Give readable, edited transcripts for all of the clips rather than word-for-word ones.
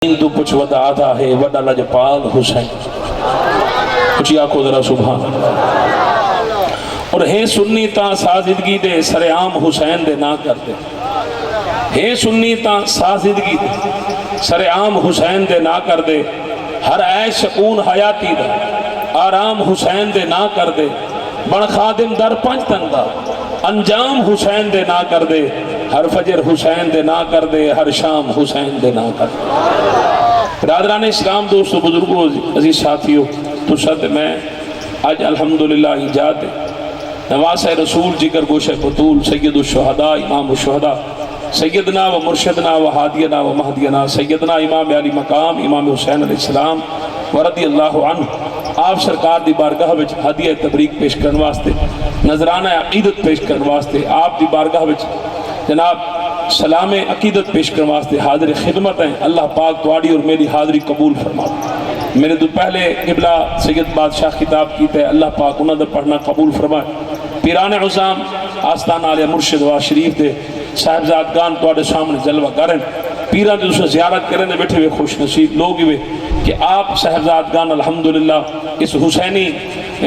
تو کچھ ودا آدھا ہے وڈا لجپال حسین کچھ آکھو ذرا سبحان اور ہے سنی تا سازدگی دے سر عام حسین دے نہ کر دے ہے سنی تا سازدگی دے سر عام حسین دے نہ کر دے ہر عیش سکون حیاتی دا آرام حسین دے نہ کر دے بڑ خادم در پنج تندہ انجام حسین دے نہ کر دے ہر فجر حسین دے نہ کر دے ہر شام حسین دے نہ کر دے برادران اسلام دوستو بزرگو عزیز ساتھیو تو صد میں آج الحمدللہ ایجاد نواس رسول جگر گوش بطول سید الشہداء امام الشہداء سیدنا و مرشدنا و حادینا و مہدینا سیدنا امام علی مقام امام حسین علیہ السلام ورضی اللہ عنہ آپ سرکار دی بارگاہ وچ ہدیہ تبریک پیش کرن واسطے نظرانہ عقیدت پیش کرن واسطے آپ دی بارگاہ وچ جناب سلام عقیدت پیش کرن واسطے حاضر خدمت ہیں اللہ پاک تواڈی اور میری حاضری قبول فرمائے میرے دو پہلے قبلہ سید بادشاہ خطاب کیتے ہیں اللہ پاک انہوں نے پڑھنا قبول فرمائے پیران عظام آستان علیہ مرشد و شریف دے صاحبزادگان تواڈے سامنے جلوہ کریں پیران جو سے زیارت کرنے بیٹھے ہوئے خوش نصیب لوگ ہوئے کہ آپ صاحبزادگان الحمدللہ اس حسینی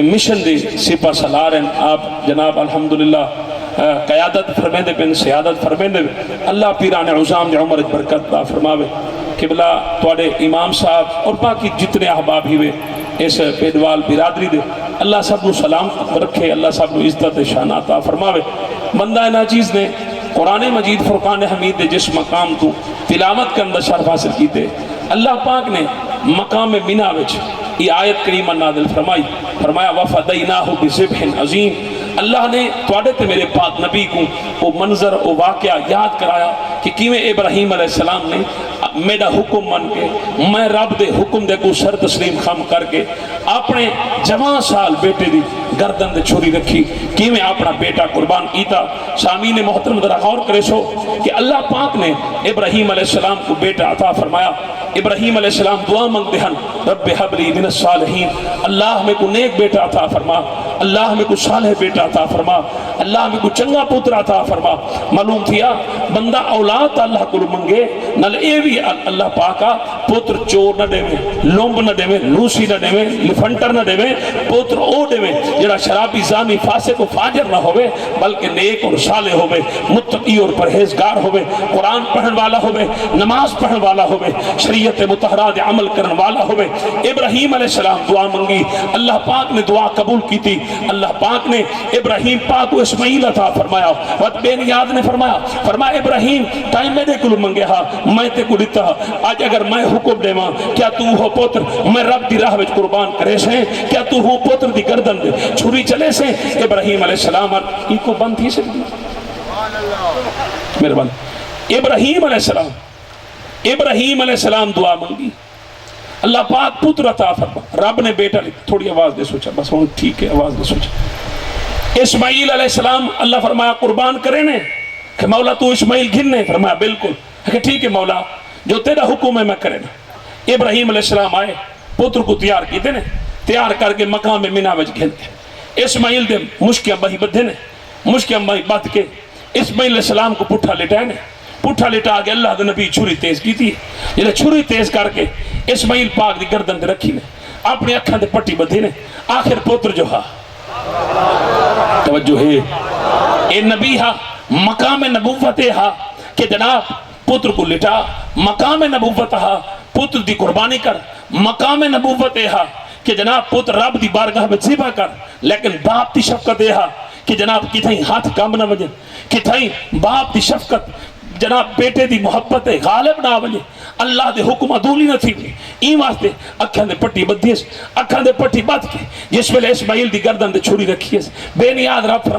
مشن دے سپا سالار ہیں آپ جناب الحمدللہ قیادت فرمیندے پہ سیادت فرمیندے پہ اللہ پیران عظام دے عمر برکت دا فرماوے قبلہ تواڈے امام صاحب اور باقی جتنے احباب ہوئے اس پیدوال برادری دے اللہ سب کو سلام رکھے اللہ سب کو عزت شان عطا فرماوے بندہ ناچیز نے قرآن مجید فرقان حمید دے جس مقام تو تلاوت کے اندر شرف حاصل کیتے اللہ پاک نے مقام منہ وچ یہ آیت کریمہ نازل فرمایا وَفَدَيْنَاهُ بِذِبْحٍ عَظِيمٍ اللہ نے تواڈے تے میرے پاک نبی کو وہ منظر وہ واقعہ یاد کرایا کہ کیویں ابراہیم علیہ السلام نے میرا حکم من کے میں رب دے حکم دے کو سر تسلیم خم کر کے اپنے جوان سال بیٹے دی گردن دے چھری رکھی کیویں اپنا بیٹا قربان کیتا سامعین محترم ذرا غور کرے سو کہ اللہ پاک نے ابراہیم علیہ السلام کو بیٹا عطا فرمایا ابراہیم علیہ السلام دعا مانگتے ہیں رب حب لی من الصالحین اللہ میں کو نیک بیٹا عطا فرما اللہ میں کو صالح بیٹا عطا فرما اللہ میں کو چنگا پوتر عطا فرما معلوم تھیا بندہ اولاد اللہ کو منگے نل اے بھی اللہ پاکا پوتر چور نہ دے میں لومب نہ دے میں لوسی نہ دے میں لفنٹر نہ دے میں پوتر او دے میں جڑا شرابی زانی فاسق و فاجر نہ ہوئے بلکہ نیک اور صالح ہوئے متقی اور پرہیزگار ہوئے قرآن پڑھن والا ہوئے نماز پڑھن والا ہوئے شریعت مطہرہ دے عمل کرن والا ہوئے ابراہیم علیہ السلام دعا منگی اللہ پاک نے دعا قبول کی تھی اللہ پاک نے ابراہیم پاک کو اسماعیل عطا فرمایا وقت بے نیاز نے فرمایا ابراہیم ٹائم میرے کلو منگے ہاں میں تے کو دیتا آج اگر میں حکم دے ماں کیا تو ہو پوتر میں رب دی راہ وچ قربان کرے سے کیا تو ہو پوتر دی گردن دے چھری چلے سے ابراہیم علیہ السلام کی کو بند تھی سکتی مہربان ابراہیم علیہ السلام دعا منگی اللہ پاک پتر عطا فرما رب نے بیٹا تھوڑی آواز دے سوچا بس ہوں ٹھیک ہے آواز دے سوچا اسماعیل علیہ السلام اللہ فرمایا قربان کرے نے کہ مولا تو اسماعیل گھننے فرمایا بالکل کہ ٹھیک ہے مولا جو تیرا حکم ہے میں کرے نا ابراہیم علیہ السلام آئے پتر کو تیار کیتے نے تیار کر کے مقام میں منہ وچ گھنتے اسماعیل دے مشکیاں بہی بدھے نے مشکیاں بہی بد کے اسماعیل علیہ السلام کو پٹھا لٹائے نے پٹھا لٹا کے اللہ دے نبی چھری تیز کی تھی جنہیں چھری تیز کر کے اسماعیل پاک دی گردن دے رکھی نے اپنی اکھاں دے پٹی بدھی نے آخر پوتر جو ہا توجہ ہے اے نبی ہا مقام نبوت ہا کہ جناب پتر کو لٹا مقام نبوت ہا پتر دی قربانی کر مقام نبوت ہا کہ جناب پتر رب دی بارگاہ میں ذبح کر لیکن باپ دی شفقت ہا کہ جناب کتھائیں ہاتھ کام نہ وجن کتھائیں باپ دی شفقت جناب بیٹے دی محبت غالب نہ وجے اللہ دے حکم عدولی نہ تھی این واسطے اکھاں دے پٹی بدھیس اکھاں دے پٹی بد کے جس ویلے اسماعیل دی گردن دے چھری رکھیس بے نیاد رب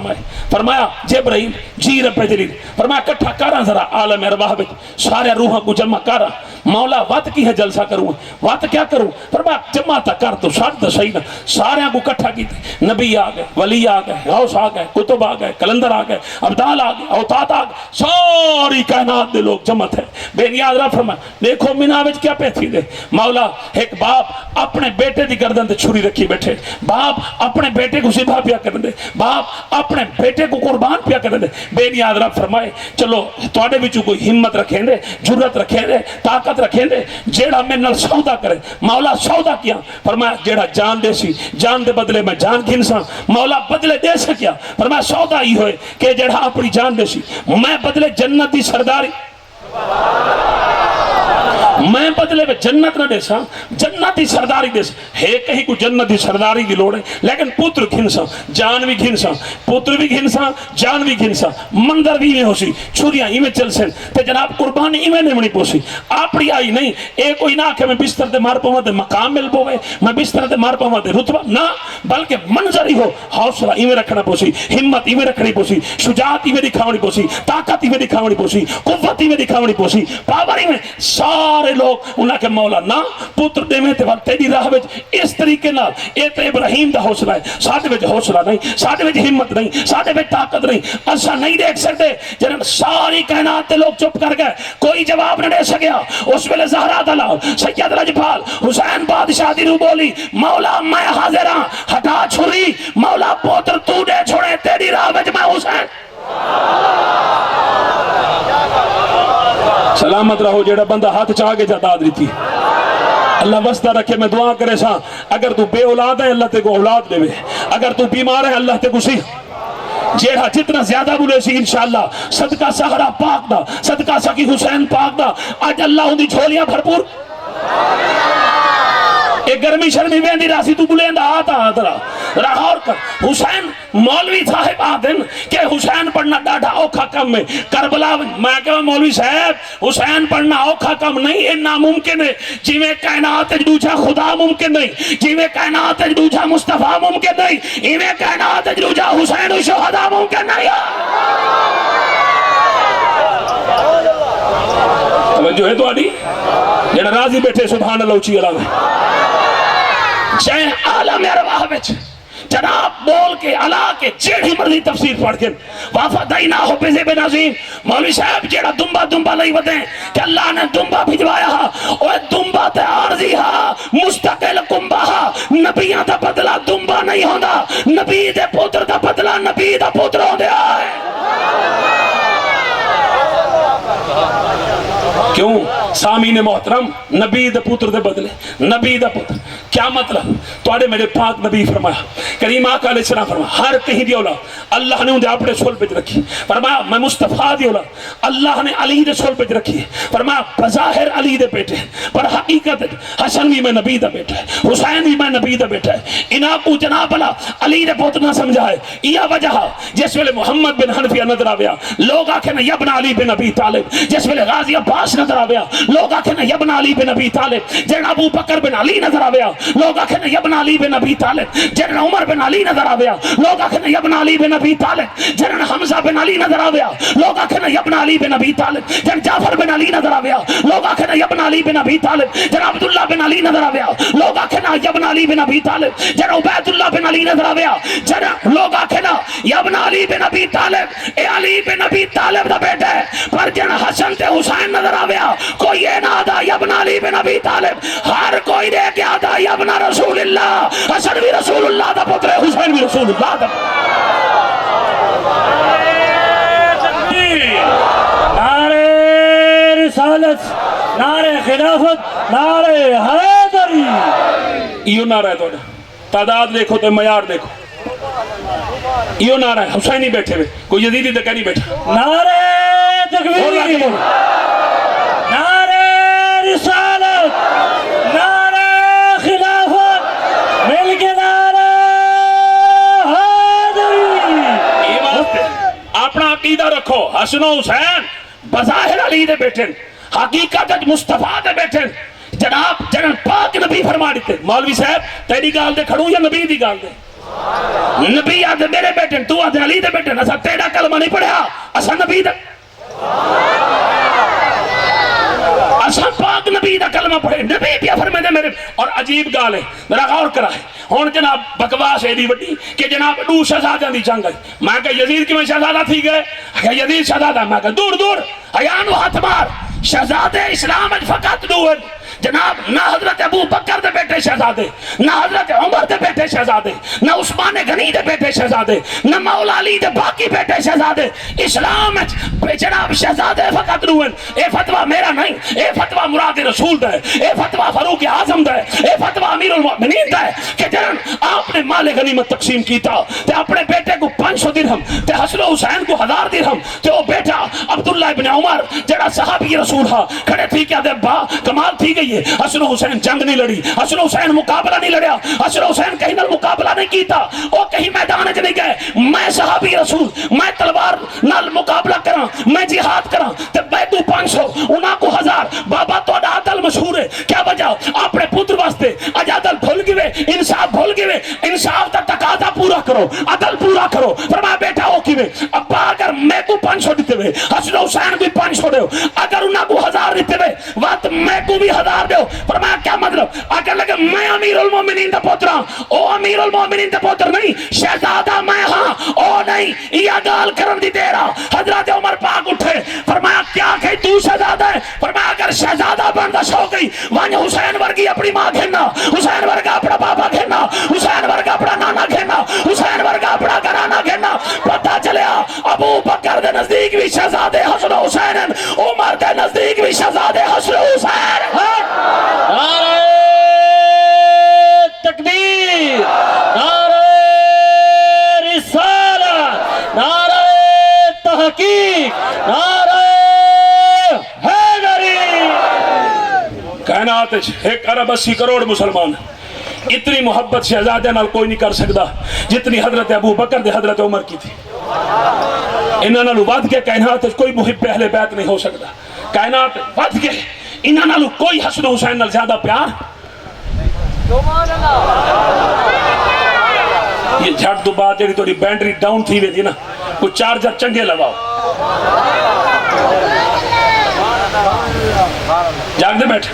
فرمایا جبرائیل جی رب جلیل فرمایا کٹھا کراں ذرا عالم ارواح وچ سارے روحاں کو جمع کراں مولا وقت کی ہے جلسہ کروں وقت کیا کروں فرمایا جمع تا کر تو ساتھ دا صحیح نہ سارے کو کٹھا کیتے نبی آ گئے ولی آ گئے غوث آ گئے کتب آ گئے کلندر آ گئے ابدال آ گئے اوتاد آ گئے ساری کائنات دے لوگ جمع تھے بے نیاز رہا فرمایا دیکھو مینا وچ کیا پیتھی دے مولا ایک باپ اپنے بیٹے دی گردن تے چھری رکھی بیٹھے باپ اپنے بیٹے کو ذبح پیا کر دے باپ اپنے بیٹے کو قربان پیا کر دے بے نیاز رہا فرمائے چلو تواڈے وچوں کوئی ہمت رکھیں دے جرت رکھیں دے طاقت رکھیں دے جیڑا میں نال سودا کرے مولا سودا کیا فرمایا جیڑا جان دے سی جان دے بدلے میں جان گھنساں مولا بدلے دے سکیا فرمایا سودا ہی ہوئے کہ جیڑا اپنی جان دے سی میں بدلے جنت دی سرداری میں بدلے میں جنت نہ دے سا جنت دی سرداری دے سا ہے کہیں کو جنت دی سرداری دی لوڑے لیکن پتر گھنسا جان بھی گھنسا پتر بھی گھنسا جان بھی گھنسا مندر بھی میں ہو سی چھوڑیاں ہی میں چل سن تے جناب قربانی ہی میں نے منی پوسی آپڑی آئی نہیں اے کوئی نہ کہ میں بستر دے مار پاؤں دے مقام مل پوے میں بستر دے مار پاؤں دے رتبہ نہ بلکہ منظر ہی ہو حوصلہ ہی میں رکھنا پوسی ہمت ہی میں رکھنی پوسی شجاعت ہی میں دکھاونی پوسی طاقت ہی میں دکھاونی پوسی قوت ہی میں دکھاونی پوسی پاور ہی میں سارے لوگ انہاں کے مولا نہ پتر دے میں تے وقت تیری راہ وچ اس طریقے نال اے تے ابراہیم دا حوصلہ ہے ساڈے وچ حوصلہ نہیں ساڈے وچ ہمت نہیں ساڈے وچ طاقت نہیں اساں نہیں دیکھ سکتے جنہاں ساری کائنات تے لوگ چپ کر گئے کوئی جواب نہ دے سکیا اس ویلے زہرا دلال سید رجپال حسین بادشاہ دی رو بولی مولا میں حاضر ہاں ہٹا چھری مولا پوتر تو دے چھوڑے تیری راہ وچ میں حسین سلامت رہو جیڑا بندہ ہاتھ چاہ کے جاتا دی تھی اللہ وسطہ رکھے میں دعا کرے سا اگر تو بے اولاد ہے اللہ تے کو اولاد دے اگر تو بیمار ہے اللہ تے کو سی جیڑا جتنا زیادہ بولے سی انشاءاللہ صدقہ سہرا پاک دا صدقہ سکی حسین پاک دا آج اللہ ان دی جھولیاں بھرپور ایک گرمی شرمی ویندی راسی تو بلین دا آتا رہا اور کر حسین مولوی صاحب آدن کہ حسین پڑھنا ڈاڑھا اوکھا کم میں کربلا میں کہا مولوی صاحب حسین پڑھنا اوکھا کم نہیں یہ ناممکن ہے جی میں کائنات دوجہ خدا ممکن نہیں جی میں کائنات دوجہ مصطفیٰ ممکن نہیں جی میں کائنات دوجہ حسین و شہدہ ممکن نہیں توجہ ہے تو آڈی جنہ راضی بیٹھے سبحان اللہ اچھی اللہ میں جائیں عالم ارواح وچ جناب بول کے علا کے جیڑی مرضی تفسیر پڑھ کے وافدائنا ہو بزی بن عظیم مولوی صاحب جیڑا دنبا لئی ودیں کہ اللہ نے دنبا بھجوایا ہا اوہ دنبا تے عارضی ہا مستقل کنبا ہا نبیاں دا بدلہ دنبا نہیں ہوندا نبی دے پوتر دا بدلہ نبی دا پوتر ہوندے آئے کیوں سامین محترم نبی دے پوتر دے بدلے نبی دے پوتر کیا مطلب تو آڑے میرے پاک نبی فرمایا کریم آقا علیہ السلام فرمایا ہر کہیں دی اولاد اللہ نے انہیں اپنے سول پہ رکھی فرمایا میں مصطفیٰ دی اولاد اللہ نے علی دے سول پہ رکھی فرمایا بظاہر علی دے بیٹے پر حقیقت حسن بھی میں نبی دا بیٹا ہے حسین بھی میں نبی دا بیٹا ہے انہاں کو جناب اللہ علی دے پوتر نہ سمجھا ہے یہ وجہ جس ویلے محمد بن حنفیہ نظر آویا لوگ آکھیں یبن علی بن ابی طالب جس ویلے غازی عباس نظر آویا لوگ آکھیں یبن علی بن ابی طالب جن ابو بکر بن علی نظر آویا لوگ آکھیں یبن علی بن ابی طالب جن عمر بن علی نظر آویا لوگ آکھیں یبن علی بن ابی طالب جن حمزہ بن علی نظر آویا لوگ آکھیں یبن علی بن ابی طالب جن جعفر بن علی نظر آویا لوگ آکھیں یبن علی بن ابی طالب جن عبداللہ بن علی نظر آویا لوگ آکھیں یبن علی بن ابی طالب جن عبید اللہ بن علی نظر آویا جن لوگ آکھیں یبن علی بن ابی طالب اے علی بن ابی طالب دا بیٹا ہے پر جن حسن تے حسین نظر آویا کوئی یہ نہ آدھا یبن علی بن ابی طالب ہر کوئی دے کے آدھا یبن رسول اللہ حسن بھی رسول اللہ دا پتر ہے حسین بھی رسول اللہ دا نعرے رسالت نعرے خلافت نعرے حیدری یہ نعرہ ہے توڑا تعداد دیکھو تو معیار دیکھو یہ نعرہ ہے حسینی بیٹھے ہوئے کوئی یزیدی تک نہیں بیٹھا نعرے تکبیر نعرے رسالت نعرے خلافت مل کے نعرے حیدری یہ بات ہے اپنا عقیدہ رکھو حسن و حسین بظاہر علی دے بیٹھے حقیقت مصطفیٰ دے بیٹھے جناب جنن پاک نبی فرما دیتے مولوی صاحب تیری گال دے کھڑوں یا نبی دی گال دے نبی آدھے میرے بیٹے تو آدھے علی دے بیٹے اسا تیرا کلمہ نہیں پڑھیا اسا نبی دے اساں پاک نبی دا کلمہ پڑھے نبی پیا فرمائے میرے اور عجیب گال ہے ذرا غور کرائے ہن جناب بکواس ایڈی وڈی کہ جناب دو شہزادیاں دی جنگ ہے میں کہ یزید کیویں شہزادہ تھی گئے کہ یزید شہزادہ میں کہ دور دور حیانو ہاتھ مار شہزادے اسلام اج فقط دو جناب نہ حضرت ابو بکر دے بیٹے شہزادے نہ حضرت عمر دے بیٹے شہزادے نہ عثمان غنی دے بیٹے شہزادے نہ مولا علی دے باقی بیٹے شہزادے اسلام بے جناب شہزادے فقط روئن اے فتوہ میرا نہیں اے فتوہ مراد رسول دا ہے اے فتوہ فاروق اعظم دا ہے اے فتوہ امیر المؤمنین دا ہے کہ جنن آپ نے مال غنیمت تقسیم کیتا تے اپنے بیٹے کو 500 درہم تے حسن حسین کو 1000 درہم تے وہ بیٹا عبداللہ ابن عمر جڑا صحابی رسول ہا کھڑے تھی کیا دے با کمال تھی گئی ہے حسن حسین جنگ نہیں لڑی حسن حسین مقابلہ نہیں لڑیا حسن حسین کہیں نال مقابلہ نہیں کیتا وہ کہیں میدان چ نہیں گئے میں صحابی رسول میں تلوار نال مقابلہ کراں میں جہاد کراں تے میں تو 500 انہاں کو 1000 بابا تہاڈا عدل مشہور ہے کیا وجہ اپنے پتر واسطے اج عدل بھول گئے انصاف بھول گئے انصاف دا تقاضا پورا کرو عدل پورا کرو فرمایا بیٹا ہو کیویں ابا اگر میں کو 500 دیتے ہوئے حسن حسین کو 500 دیو اگر انہاں کو 1000 دیتے ہوئے وقت میں کو بھی 1000 دیو فرمایا کیا مطلب اگر لگے میں امیر المومنین دا پوتر ہاں او امیر المومنین دا پوتر نہیں شہزادہ میں ہاں او نہیں یہ گال کرن دی دیرا حضرت عمر پاک اٹھے فرمایا کیا کہ تو شہزادہ ہے فرمایا اگر شہزادہ بندا شوق گئی وان حسین ورگی اپنی ماں گھننا حسین ورگا اپنا بابا گھننا حسین ورگا اپنا نانا گھننا حسین ورگا اپنا گھرانا گھننا پتہ چلیا ابو بکر دے نزدیک بھی شہزادے حسن حسین عمر دے نزدیک بھی شہزادے حسن حسین نعرہ تکبیر نعرہ رسالت نعرہ تحقیق نعرہ حیدری کائنات 1 ارب 80 کروڑ مسلمان اتنی محبت شہزادے نال کوئی نہیں کر سکتا جتنی حضرت ابو بکر دے حضرت عمر کی تھی انہاں نال ود کے کائنات کوئی محب اہل بیت نہیں ہو سکتا کائنات ود کے انہاں نال کوئی حسن حسین نال زیادہ پیار یہ جھٹ تو بات جڑی تھوڑی بیٹری ڈاؤن تھی ویندی نا کوئی چارجر چنگے لگاؤ جاگ دے بیٹھ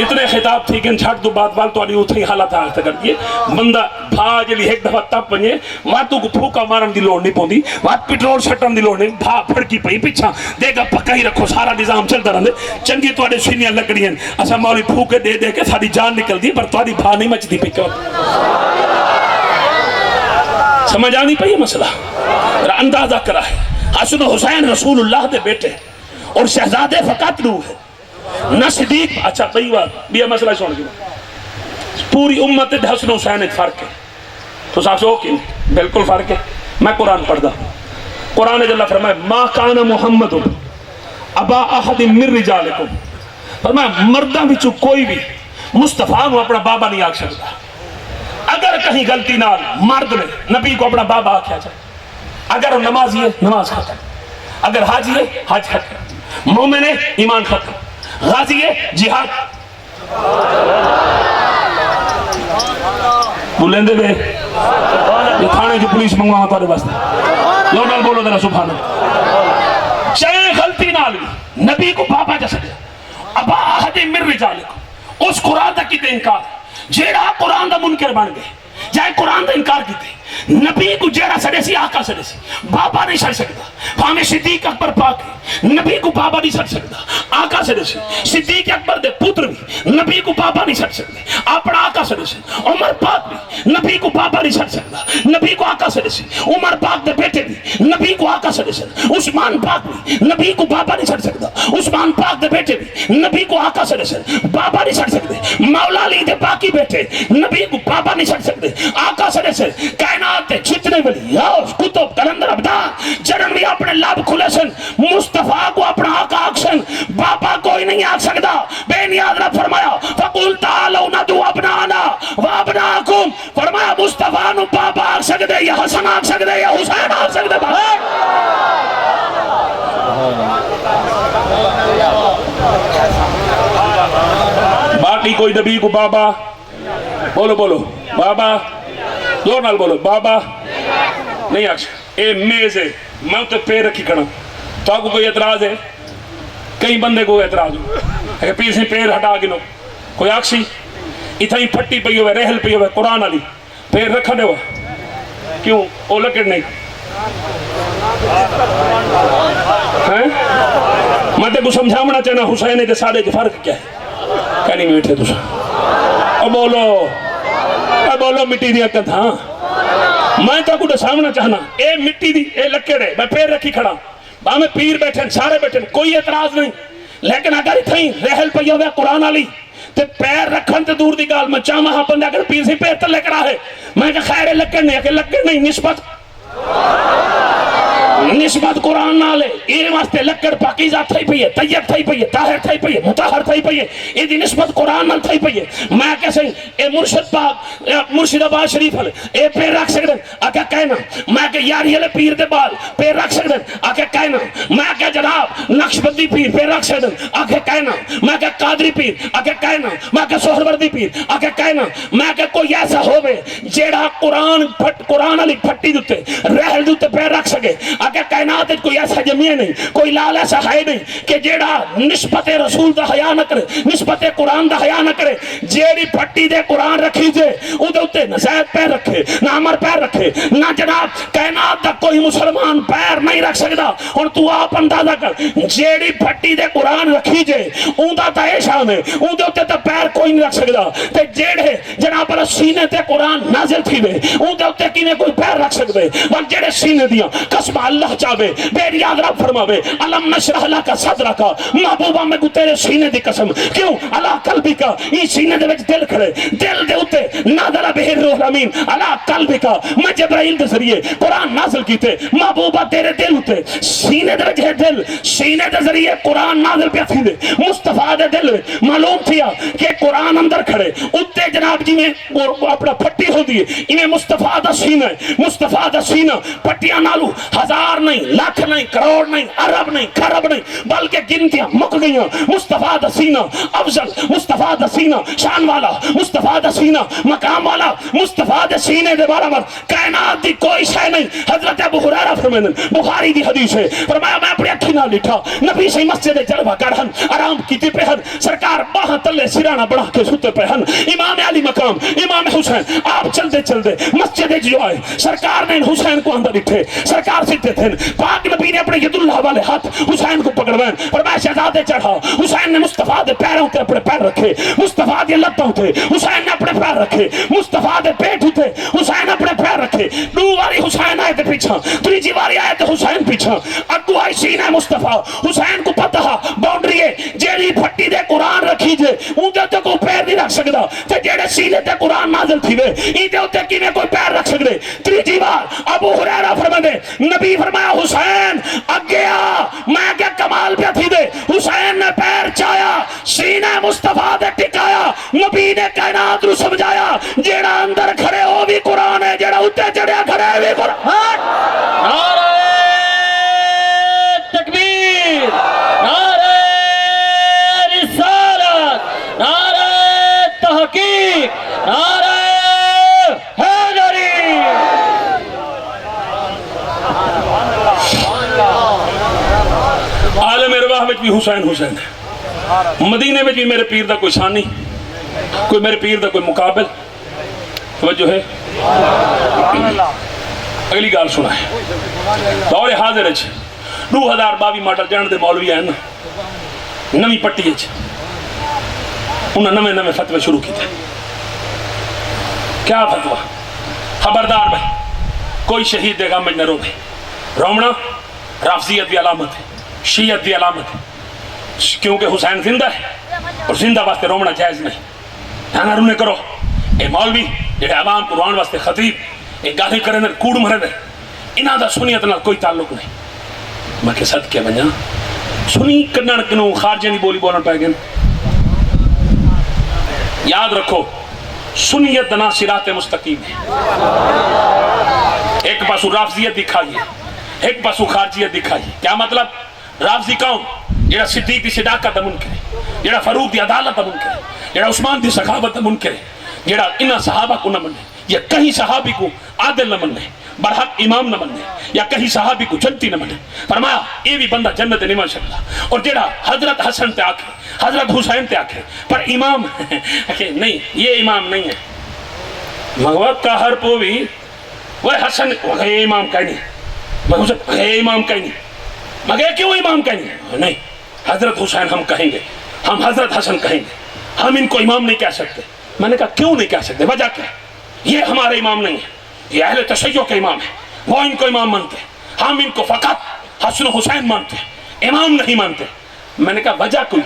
اتنے خطاب تھی کہ جھٹ تو بات وال تو آنی اتنی حالت آگتا کر دیئے بندہ بھا جلی ایک دفعہ تب پنجے واتو کو پھوکا مارن دی لوڑ نہیں پوندی وات پٹرول شٹن دی لوڑ نہیں بھا پھڑکی پئی پیچھا دے گا پکا ہی رکھو سارا نظام چلتا رہنے چنگی تو آنے سینیاں لکڑی ہیں اسا مولی پھوکے دے دے کے ساری جان نکل دی پر تو آنی بھا نہیں مچ دی پکا سمجھ آنی پئی مسئلہ اندازہ کرا ہے حسن حسین رسول اللہ دے بیٹے اور شہزادے فقط روح ہے نہ صدیق اچھا کئی بات بھی مسئلہ سن گیا پوری امت دے حسن حسین ایک فرق ہے تو صاحب سے اوکے بالکل فرق ہے میں قرآن پڑھ دا قرآن جل فرمائے ما کان محمد ابا احد من رجالکم فرمائے مردہ بھی کوئی بھی مصطفیٰ نو اپنا بابا نہیں آکھ سکتا اگر کہیں غلطی نال مرد نے نبی کو اپنا بابا آکھیا جائے اگر وہ نمازی ہے نماز ختم اگر حاجی ہے حج ختم مومن ہے ایمان ختم غازی ہے جہاد بولیں دے بے یہ تھانے جو پولیس منگوا تھوڑے واسطے لوڈل بولو ذرا سبحان اللہ چاہے غلطی نال نبی کو بابا جا سکے ابا احد من رجالکم اس قرآن تک کی دے انکار جیڑا قرآن دا منکر بن گئے جائے قرآن دا انکار کی دے نبی کو جیڑا سڑے سی آقا سڑے سی بابا نہیں سڑ سکتا فاہم صدیق اکبر پاک نبی کو بابا نہیں سڑ سکتا آقا سڑے سی صدیق اکبر دے پتر بھی نبی کو بابا نہیں سڑ سکتے اپنا آقا سڑے سی عمر پاک بھی نبی کو بابا نہیں سڑ سکتا نبی کو آقا سڑے سی عمر پاک دے بیٹے بھی نبی کو آقا سڑے سی عثمان پاک بھی نبی کو بابا نہیں سڑ سکتا عثمان پاک دے بیٹے بھی نبی کو آقا سڑے سی بابا نہیں سڑ سکتے مولا علی دے باقی بیٹے نبی کو بابا نہیں سڑ سکتے آقا سڑے سی کائنات جتنے ولی یاؤس کتب کلندر عبدان جنن بھی اپنے لب کھلے سن مصطفیٰ کو اپنا آقا آکشن بابا کوئی نہیں آکھ سکتا بے نیاز رب فرمایا فَقُلْ تَعَلَوْ نَدُو أَبْنَانَا وَأَبْنَاكُمْ فرمایا مصطفیٰ نو بابا آکھ سکتے یا حسن آکھ سکتے یا حسین آکھ سکتے باقی کوئی نبی کو بابا بولو بولو بابا دور نال بولو بابا نہیں آکھ اے میز ہے میں تو پیر رکھی کھڑا تو آپ کو کوئی اعتراض ہے کئی بندے کو اعتراض ہو پیر سے پیر ہٹا گنو کوئی آکسی اتنا ہی پھٹی پئی ہوئے رحل پئی ہوئے قرآن والی پیر رکھا دے ہوا کیوں وہ لکڑ نہیں میں تے کو سمجھاونا چاہنا حسین دے ساڑے کے فرق کیا ہے کہنی میں بیٹھے تسا بولو مٹی دیا کتھا میں تو کو دساونا چاہنا اے مٹی دی اے لکڑ ہے میں پیر رکھی کھڑا باں میں پیر بیٹھے سارے بیٹھے کوئی اعتراض نہیں لیکن اگر اتھائی رحل پئی ہوئے قرآن والی تے پیر رکھن تے دور دی گال میں چاہ وہاں بندے اگر پیر سے پیر تلے کرا ہے میں کہ خیر لکڑ نہیں ہے کہ لکڑ نہیں نسبت قرآن نالے یہ واسطے لکڑ پاکیزہ تھائی پئی ہے طیب تھائی پئی ہے طاہر تھائی پئی ہے مطہر تھائی پئی ہے یہ دی نسبت قرآن نال تھائی پئی ہے میں کیسے اے مرشد پاک مرشد آباد شریف ہلے اے پیر رکھ سکتے آکے کہنا میں کہ یاری ہلے پیر دے بال پیر رکھ سکتے آکے کہنا میں کہ جناب نقش بندی پیر پیر رکھ سکتے آکے کہنا میں کہ قادری پیر آکے کہنا میں کہ سہروردی پیر آکے کہنا میں کہ کوئی ایسا ہوئے جیڑا قرآن علی پھٹی دوتے رہل دوتے پیر رکھ سکے آگے کائنات کوئی ایسا جمعیہ نہیں کوئی لال ایسا ہے نہیں کہ جیڑا نسبت رسول دا حیاء نہ کرے نسبت قرآن دا حیاء نہ کرے جیڑی پھٹی دے قرآن رکھی جے او دے اتے نہ زید پیر رکھے نہ عمر پیر رکھے نہ جناب کائنات دا کوئی مسلمان پیر نہیں رکھ سکتا اور تو آپ اندازہ کر جیڑی پھٹی دے قرآن رکھی جے اون دا تا شان ہے اون دے اتے تا پیر کوئی نہیں رکھ سکتا تے جیڑے جناب پر سینے تے قرآن نازل تھی دے اون دے اتے کینے کوئی پیر رکھ سکتے بل جیڑے سینے دیاں قسم اللہ چاہے میری یاد رب فرماوے علم نشرح لکا صدرکا محبوبہ میں کو تیرے سینے دی قسم کیوں اللہ قلبی کا یہ سینے دے وچ دل کھڑے دل دے اتے نادر بہر روح الامین اللہ قلبی کا میں جبرائیل دے ذریعے قرآن نازل کیتے محبوبہ تیرے دل اتے سینے دے وچ ہے دل سینے دے ذریعے قرآن نازل پیا تھی دے مصطفیٰ دے دل معلوم تھیا کہ قرآن اندر کھڑے اتے جناب جی میں اپنا پھٹی ہو دیئے انہیں مصطفیٰ دا سینہ مصطفیٰ دا سینہ پھٹیاں نالو ہزار نہیں لاکھ نہیں کروڑ نہیں عرب نہیں خرب نہیں بلکہ گنتیاں مک گئیاں مصطفیٰ دا سینہ افضل مصطفیٰ دا سینہ شان والا مصطفیٰ دا سینہ مقام والا مصطفیٰ دا سینے دے بارا کائنات دی کوئی شے نہیں حضرت ابو ہریرہ فرمائیں بخاری دی حدیث ہے فرمایا میں اپنی اکھی نہ لٹھا نبی سے مسجد جلوہ گڑھن آرام کیتے پہن سرکار باہاں تلے سرانہ بڑھا کے سوتے پہن امام علی مقام امام حسین آپ چلتے چلتے مسجد جو آئے سرکار نے حسین کو اندر اٹھے سرکار سیتے تھے پاک نبی نے اپنے ید اللہ والے ہاتھ حسین کو پکڑوائیں فرمایا شہزادے چڑھا حسین نے مصطفیٰ دے پیروں تے اپنے پیر رکھے مصطفیٰ دے لتوں تے حسین نے اپنے پیر رکھے مصطفیٰ دے پیٹ تے حسین اپنے پیر رکھے دو واری حسین آئے تے پیچھا تریجی واری آئے تے حسین پیچھا اگو آئی سینہ مصطفیٰ حسین کو پتہ باؤنڈری ہے جیڑی پھٹی دے قرآن رکھی جے ان دے تے کوئی پیر نہیں رکھ سکتا تے جیڑے سینے تے قرآن نازل تھی وے ان دے تے کینے کوئی پیر رکھ سکتے تریجی بار ابو ہریرہ فرماندے نبی فرمایا حسین اگیا میں کیا کمال پہ تھی دے حسین نے پیر چایا سینہ مصطفیٰ دے ٹکایا نبی نے کائنات رو سمجھایا جیڑا اندر کھڑے ہو بھی قرآن ہے جیڑا اتے چڑھیا کھڑے بھی قرآن نعرہ تکبیر نعرہ رسالت نعرہ تحقیق نعرہ حیدری عالم ارواح میں بھی حسین حسین ہے مدینے میں بھی میرے پیر دا کوئی شان نہیں کوئی میرے پیر دا کوئی مقابل توجہ ہے اگلی گال سنا ہے دور حاضر ہے 2022 ماڈل جان دے مولوی ہیں نمی پٹی ہے انہوں نے نمے فتوے شروع کی تھے کیا فتوہ خبردار بھائی کوئی شہید دے گا مجھ نہ رو بھائی رومنا رافضیت بھی علامت ہے شیعت بھی علامت ہے کیونکہ حسین زندہ ہے اور زندہ واسطے رومنا جائز نہیں نانا رونے کرو اے مولوی جڑے عوام قرآن واسطے خطیب ایک گالی کرنے کوڑ مرے دے انہاں دا سنیت نال کوئی تعلق نہیں میں کہ صدقے بنیا سنی کرنا کنوں خارجے نہیں بولی بولن پائے گئے یاد رکھو سنیت دنا صراط مستقیم ہے ایک پاسو رافضیت دکھائیے ایک پاسو خارجیت دکھائیے کیا مطلب رافضی کون جیڑا صدیق دی صداقت دا منکر ہے جیڑا فاروق دی عدالت دا منکر ہے جیڑا عثمان دی سخاوت دا منکر ہے جیڑا انہاں صحابہ کو نہ منے یا کہیں صحابی کو عادل نہ مننے، برحق امام نہ مننے، یا کہیں صحابی کو جنتی نہ مننے، فرمایا یہ بھی بندہ جنت نہیں من سکتا۔ اور جڑا حضرت حسن تے آکھے، حضرت حسین تے آکھے پر امام کہ نہیں یہ امام نہیں ہے، مگوا کہر پوی وہ حسن یہ امام کہیں نہیں، مگر یہ امام کہیں نہیں، مگر کیوں امام کہیں نہیں، حضرت حسین ہم کہیں گے، ہم حضرت حسن کہیں گے، ہم ان کو امام نہیں کہہ سکتے۔ میں نے کہا کیوں نہیں کہہ سکتے، وجہ کیا ہے؟ یہ ہمارے امام نہیں ہے، یہ اہل تشیع کے امام ہے، وہ ان کو امام مانتے ہیں، ہم ان کو فقط حسن و حسین مانتے ہیں، امام نہیں مانتے۔ میں نے کہا وجہ کوئی،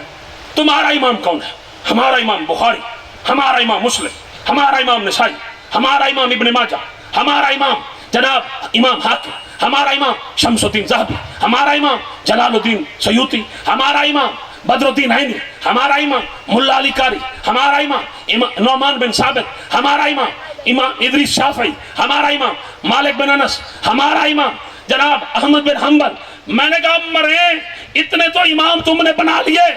تمہارا امام کون ہے؟ ہمارا امام بخاری، ہمارا امام مسلم، ہمارا امام نسائی، ہمارا امام ابن ماجہ، ہمارا امام جناب امام حاکم، ہمارا امام شمس الدین ذہبی، ہمارا امام جلال الدین سیوطی، ہمارا امام بدر الدین عینی، ہمارا امام ملا علی قاری، ہمارا امام نعمان بن ثابت، ہمارا امام ادریس شافعی، ہمارا امام مالک بن انس، ہمارا امام جناب احمد بن حنبل۔ میں نے کہا مرے اتنے تو امام تم نے بنا لیے،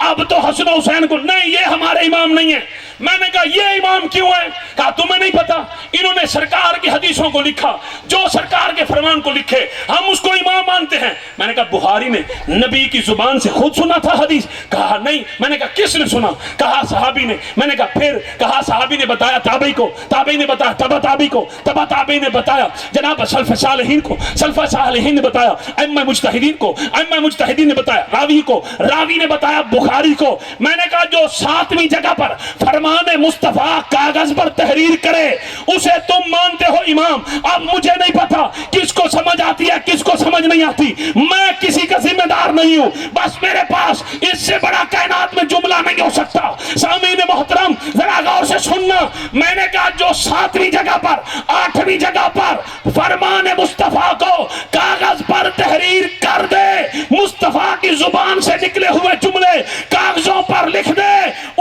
اب تو حسن و حسین کو نہیں، یہ ہمارے امام نہیں ہیں۔ میں نے کہا یہ امام کیوں ہے؟ کہا تمہیں نہیں پتا، انہوں نے سرکار کی حدیثوں کو لکھا، جو سرکار کے فرمان کو لکھے ہم اس کو امام مانتے ہیں۔ میں نے کہا بخاری نے نبی کی زبان سے خود سنا تھا حدیث؟ کہا نہیں۔ میں نے کہا کس نے سنا؟ کہا صحابی نے۔ میں نے کہا پھر؟ کہا صحابی نے بتایا تابعی کو، تابعی نے بتایا تبع تابعی کو، تبع تابعی نے بتایا جناب سلف صالحین کو، سلف صالحین نے بتایا ائمہ مجتہدین کو، ائمہ مجتہدین نے بتایا راوی کو، راوی نے بتایا بخاری کو۔ میں نے کہا جو 7ویں جگہ پر فرمان مصطفیٰ کاغذ پر تحریر کرے اسے تم مانتے ہو امام۔ اب مجھے نہیں پتا کس کو سمجھ آتی ہے کس کو سمجھ نہیں آتی، میں کسی کا ذمہ دار نہیں ہوں، بس میرے پاس اس سے بڑا کائنات میں جملہ نہیں ہو سکتا۔ سامعین محترم ذرا غور سے سننا، میں نے کہا جو 7ویں جگہ پر 8ویں جگہ پر فرمان مصطفیٰ کو کاغذ پر تحریر کر دے، مصطفیٰ کی زبان سے نکلے ہوئے جملے کاغذوں پر لکھ دے،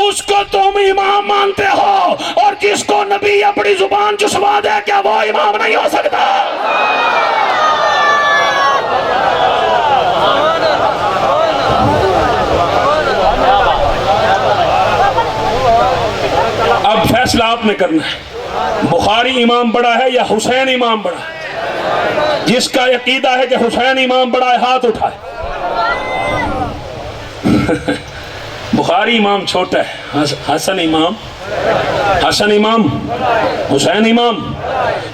اس کو تم امام مانتے ہو، اور جس کو نبی اپنی زبان چسوا دے کیا وہ امام نہیں ہو سکتا؟ اب فیصلہ آپ نے کرنا ہے، بخاری امام بڑا ہے یا حسین امام بڑا ہے؟ جس کا عقیدہ ہے کہ حسین امام بڑا ہے ہاتھ اٹھائے۔ بخاری امام چھوٹا ہے، حسن امام حسین امام۔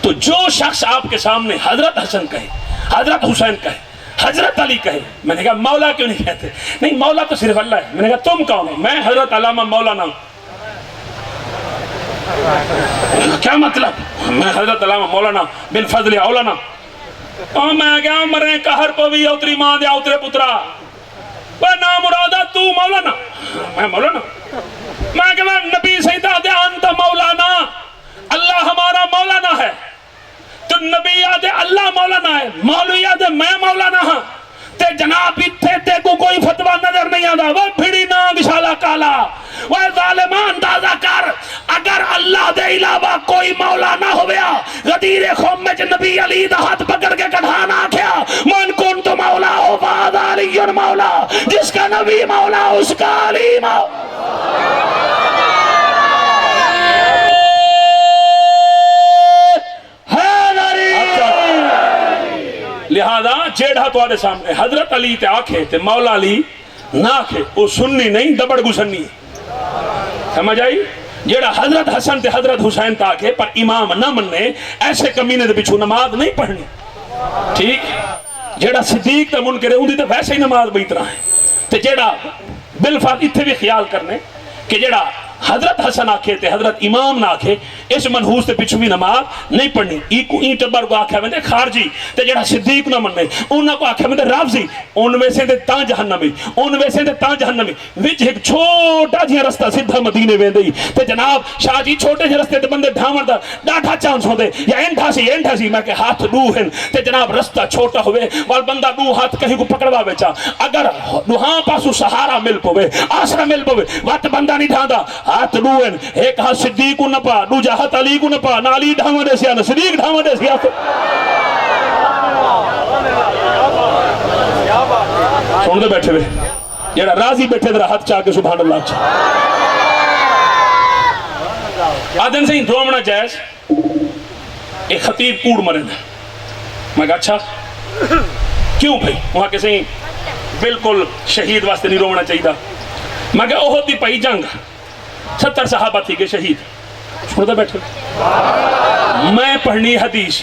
تو جو شخص آپ کے سامنے حضرت حسن کہے، حضرت حسین کہے، حضرت علی کہے، میں نے کہا مولا کیوں نہیں کہتے؟ نہیں مولا تو صرف اللہ ہے۔ میں نے کہا تم کون ہو؟ میں حضرت علامہ مولانا۔ کیا مطلب؟ میں حضرت علامہ مولانا بن فضل اولانا۔ اور میں کیا مرے قہر پوی اوتری ماں دیا اوترے پترا نام مرادہ تو مولانا؟ میں مولانا؟ میں کہ نبی سیدہ دے انت مولانا، اللہ ہمارا مولانا ہے، تو نبی آدھے اللہ مولانا ہے، مولوی آدھے میں مولانا ہاں، تے جناب اتھے تے کو کوئی فتوہ نظر نہیں آدھا، وہ بھڑی نام شالا کالا، وہ ظالمہ اندازہ کر اگر اللہ دے علاوہ کوئی مولا نہ ہویا، غدیر خوم میں نبی علی دا ہاتھ پکڑ کے کڑھانا کیا من کن تو مولا ہو بعد علی مولا، جس کا نبی مولا اس کا علی مولا۔ لہذا جیڑا تو آدھے سامنے حضرت علی تے آکھے تے مولا علی نہ آکھے وہ سننی نہیں دبڑ گسنی، سمجھ آئی؟ جیڑا حضرت حسن تے حضرت حسین تاکے پر امام نہ مننے، ایسے کمینے دے پچھو نماز نہیں پڑھنی، ٹھیک؟ جیڑا صدیق تے منکر ان دی تے ویسے ہی نماز بیت رہا ہے، تے جیڑا بالفعل اتھے بھی خیال کرنے کہ جیڑا حضرت حسن آکھے تے حضرت امام نہ آکھے اس منحوس تے پچھو بھی نماز نہیں پڑھنی۔ این ٹبر کو آکھے میں خارجی تے جیڑا صدیق نہ مننے، انہاں کو آکھے میں رافضی، ان میں سے تاں جہنمی، ان میں سے تاں جہنمی۔ وچ ایک چھوٹا جہاں رستہ سدھا مدینے ویندی تے جناب شاہ جی چھوٹے جہاں رستے تے بندے ڈھاون دا ڈاٹا چانس ہوندے یا اینٹھا سی میں کہ ہاتھ دو ہیں تے جناب رستہ چھوٹا ہوئے وال بندہ دو ہاتھ کہیں کو پکڑوا بیچا، اگر دوہاں پاسو سہارا مل پوے آسرا مل پوے وات بندہ نہیں ڈھاندا، ہاتھ دوئن ایک ہاتھ صدیق کو نپا دوجا ہاتھ علی کو نپا، نہ علی ڈھاون دے سیا نہ صدیق ڈھاون دے سیا۔ سن دے بیٹھے ہوئے جیڑا راضی بیٹھے در ہاتھ چاہ کے سبحان اللہ چاہ آدھن سے ہی دھومنا جائز ایک خطیب کوڑ مرے نے. میں کہا اچھا کیوں بھائی؟ وہاں کے صحیح بالکل شہید واسطے نہیں رونا چاہیے. میں کہا احد دی پئی جنگ 70 صحابہ تھی کہ شہید سنتا بیٹھے. میں پڑھنی حدیث